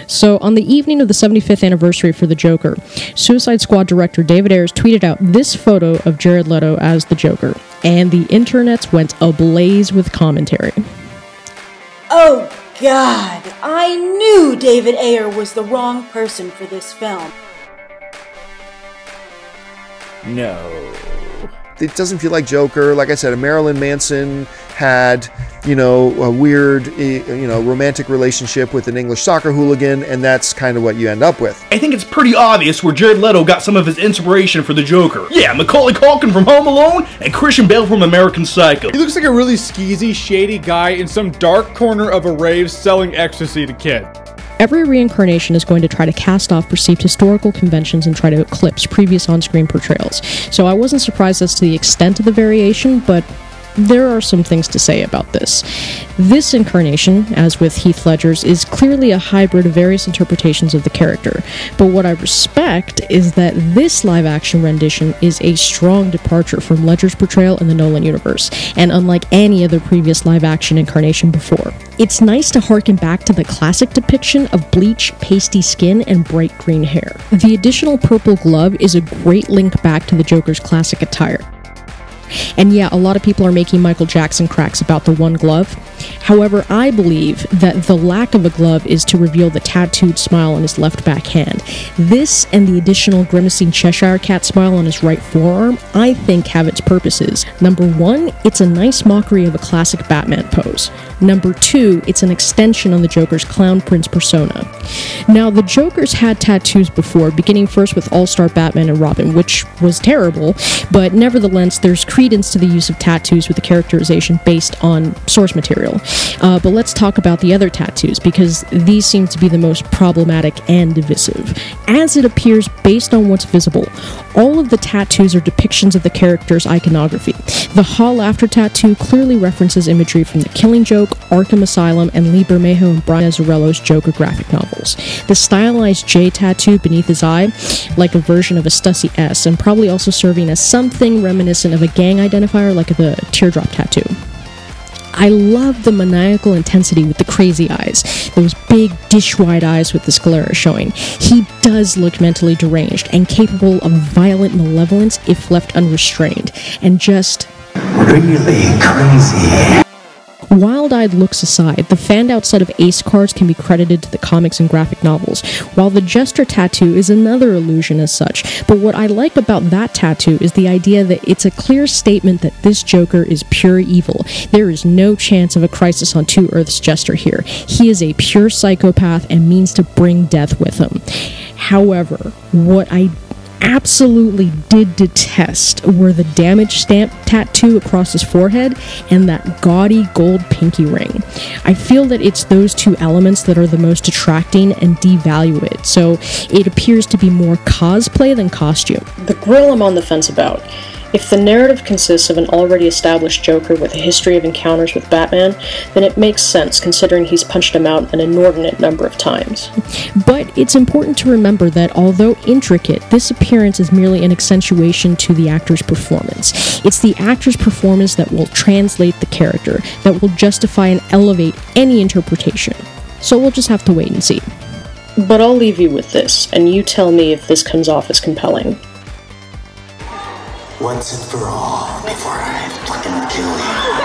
So, on the evening of the 75th anniversary for the Joker, Suicide Squad director David Ayers tweeted out this photo of Jared Leto as the Joker, and the internets went ablaze with commentary. Oh God, I knew David Ayer was the wrong person for this film. No. It doesn't feel like Joker. Like I said, Marilyn Manson had, a weird, romantic relationship with an English soccer hooligan, and that's kind of what you end up with. I think it's pretty obvious where Jared Leto got some of his inspiration for the Joker. Yeah, Macaulay Culkin from Home Alone, and Christian Bale from American Psycho. He looks like a really skeezy, shady guy in some dark corner of a rave selling ecstasy to kids. Every reincarnation is going to try to cast off perceived historical conventions and try to eclipse previous on-screen portrayals. So I wasn't surprised as to the extent of the variation, but there are some things to say about this. This incarnation, as with Heath Ledger's, is clearly a hybrid of various interpretations of the character, but what I respect is that this live-action rendition is a strong departure from Ledger's portrayal in the Nolan universe, and unlike any other previous live-action incarnation before. It's nice to harken back to the classic depiction of bleach, pasty skin, and bright green hair. The additional purple glove is a great link back to the Joker's classic attire. And yeah, a lot of people are making Michael Jackson cracks about the one glove. However, I believe that the lack of a glove is to reveal the tattooed smile on his left back hand. This and the additional grimacing Cheshire Cat smile on his right forearm, I think have its purposes. Number one, it's a nice mockery of a classic Batman pose. Number two, it's an extension on the Joker's Clown Prince persona. Now, the Joker's had tattoos before, beginning first with All-Star Batman and Robin, which was terrible, but nevertheless, there's credence to the use of tattoos with the characterization based on source material. But let's talk about the other tattoos, because these seem to be the most problematic and divisive. As it appears based on what's visible, all of the tattoos are depictions of the character's iconography. The Hall After tattoo clearly references imagery from The Killing Joke, Arkham Asylum, and Lee Bermejo and Brian Azzarello's Joker graphic novels. The stylized J tattoo beneath his eye, like a version of a Stussy S, and probably also serving as something reminiscent of a gang identifier like the teardrop tattoo. I love the maniacal intensity with the crazy eyes, those big dish-wide eyes with the sclera showing. He does look mentally deranged and capable of violent malevolence if left unrestrained, and just really crazy. Wild-eyed looks aside, the fanned-out set of ace cards can be credited to the comics and graphic novels, while the Jester tattoo is another illusion as such. But what I like about that tattoo is the idea that it's a clear statement that this Joker is pure evil. There is no chance of a Crisis on Two Earths Jester here. He is a pure psychopath and means to bring death with him. However, what I absolutely did detest were the damage stamp tattoo across his forehead and that gaudy gold pinky ring. I feel that it's those two elements that are the most detracting and devalue it, so it appears to be more cosplay than costume. The grill I'm on the fence about. If the narrative consists of an already established Joker with a history of encounters with Batman, then it makes sense considering he's punched him out an inordinate number of times. But it's important to remember that although intricate, this appearance is merely an accentuation to the actor's performance. It's the actor's performance that will translate the character, that will justify and elevate any interpretation. So we'll just have to wait and see. But I'll leave you with this, and you tell me if this comes off as compelling. Once and for all, before I fucking kill you.